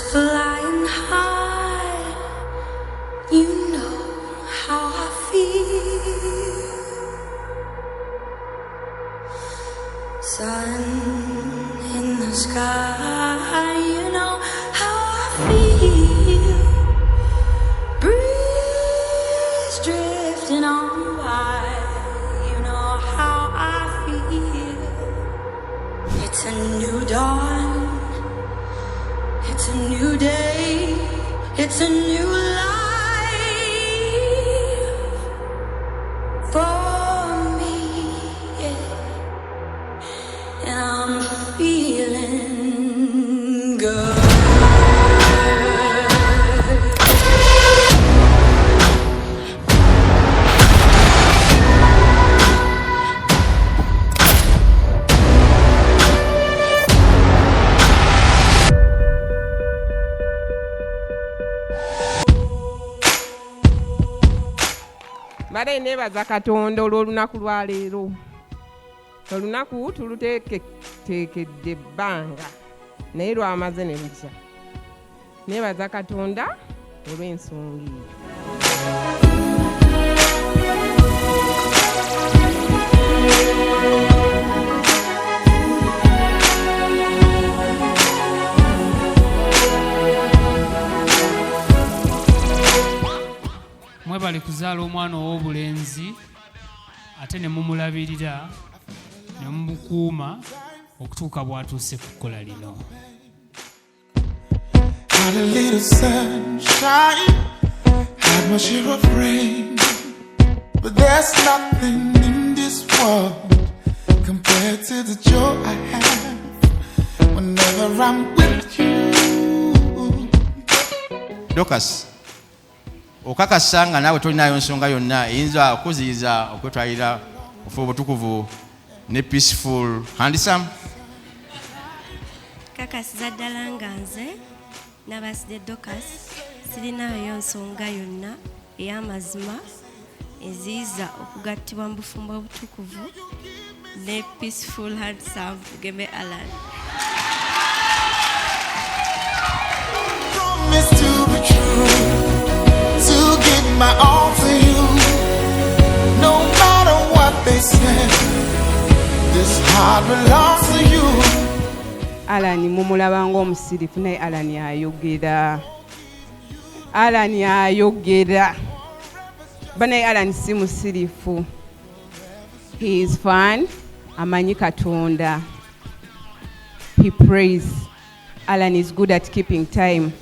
flying high, you know how I feel. Sun in the sky, you know how I feel. Breeze drifting on by, you know how I feel. It's a new dawn, it's a new day, it's a new life for me, yeah. And I'm feeling good. Bale nebaza Katonda olw'olunaku lwa leero. Olunaku tuluteekedde ebbanga naye lwamaze ne lukya. Nebaza Katonda olw'ensonga eyo. Mwebale kuzaala omwana ow'obulenzi ate ne mumulabirira ne mumukuuma okutuuka bw'atuuse ku kkola lino. Had a little sunshine, had my share of rain, but there's nothing in this world compared to the joy I have whenever I'm with you. Dorcus, okakasa nga naawe tolinayo nsonga yonna eyinza okuziyiza okwetwalira ofuba obutukuvu ne peaceful handsome. Kakasiza ddala nga nze n'abasidde Dorcus sirinayo nsonga yonna ey'amazima eziyiza okugattibwa mu bufumbo obutukuvu ne peaceful handsome Gembe Allan. Promise to be true, to give my all to you, no matter what they say, this heart belongs to you. Allan mumulaba ng'omusirifu naye Allan ayogera. Allan ayogera. Banaye Allan si musirifu. He is fun. Amanyi Katonda. He prays. Allan is good at keeping time.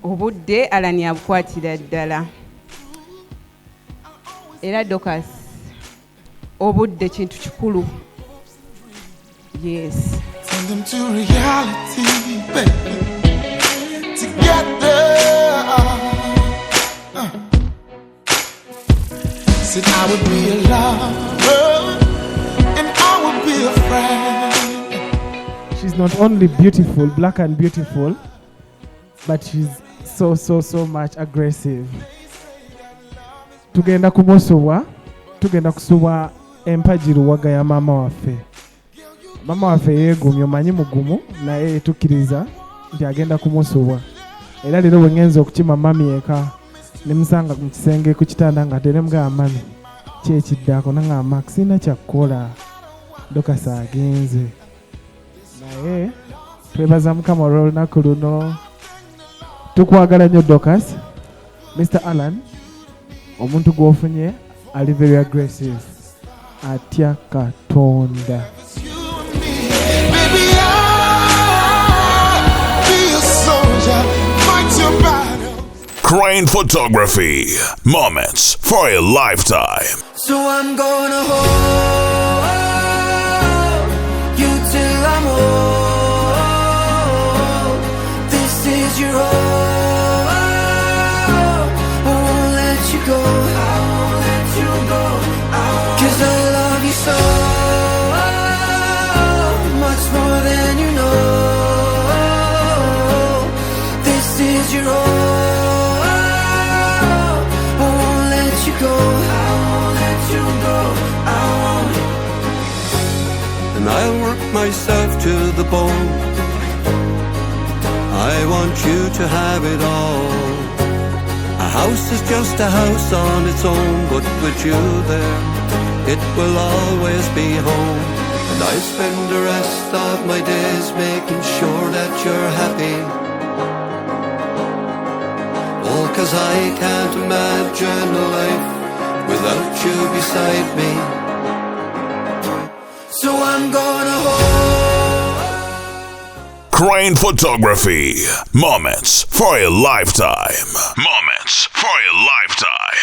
Obudde Allan yabukwatira ddala. Era Dorcus obudde kintu kikulu. Yes. Send them to reality, baby. Together. Said I would be a lover and I would be a friend. She's not only beautiful, black and beautiful, but she's so much aggressive. Tugenda kumusuwa, tugenda kusuwa empajiruwaga ya mama waffe. Mama waffe yeegumye omanyi mugumu naye tukiriza nti agenda kumusuwa. Era leero bwe ngenza okukima mami eka ne musanga mu kisenge ku kitanda nga ate ne mugamba mami kyekiddaako nangamba sina kyakkola. Dorcus agenze. Naye twebaza Mukama olw'olunaku luno. Tukwagala nnyo Dorcus. Mr. Allan, omuntu gw'ofunye ali very aggressive. Atya Katonda. Baby, I'll be a soldier, fight your battle. Crane Photography. Moments for a lifetime. So I'm gonna hold you till I'm old. This is your home. I won't let you go. I won't let you go. 'Cause I love you so much more than you know. This is your home. I won't let you go. I won't let you go. I won't. And I'll work myself to the bone. I want you to have it all. A house is just a house on its own, but with you there, it will always be home. And I spend the rest of my days making sure that you're happy. Oh, 'cause I can't imagine a life without you beside me. So I'm gonna hold. Crane Photography. Moments for a lifetime. Moments for a lifetime.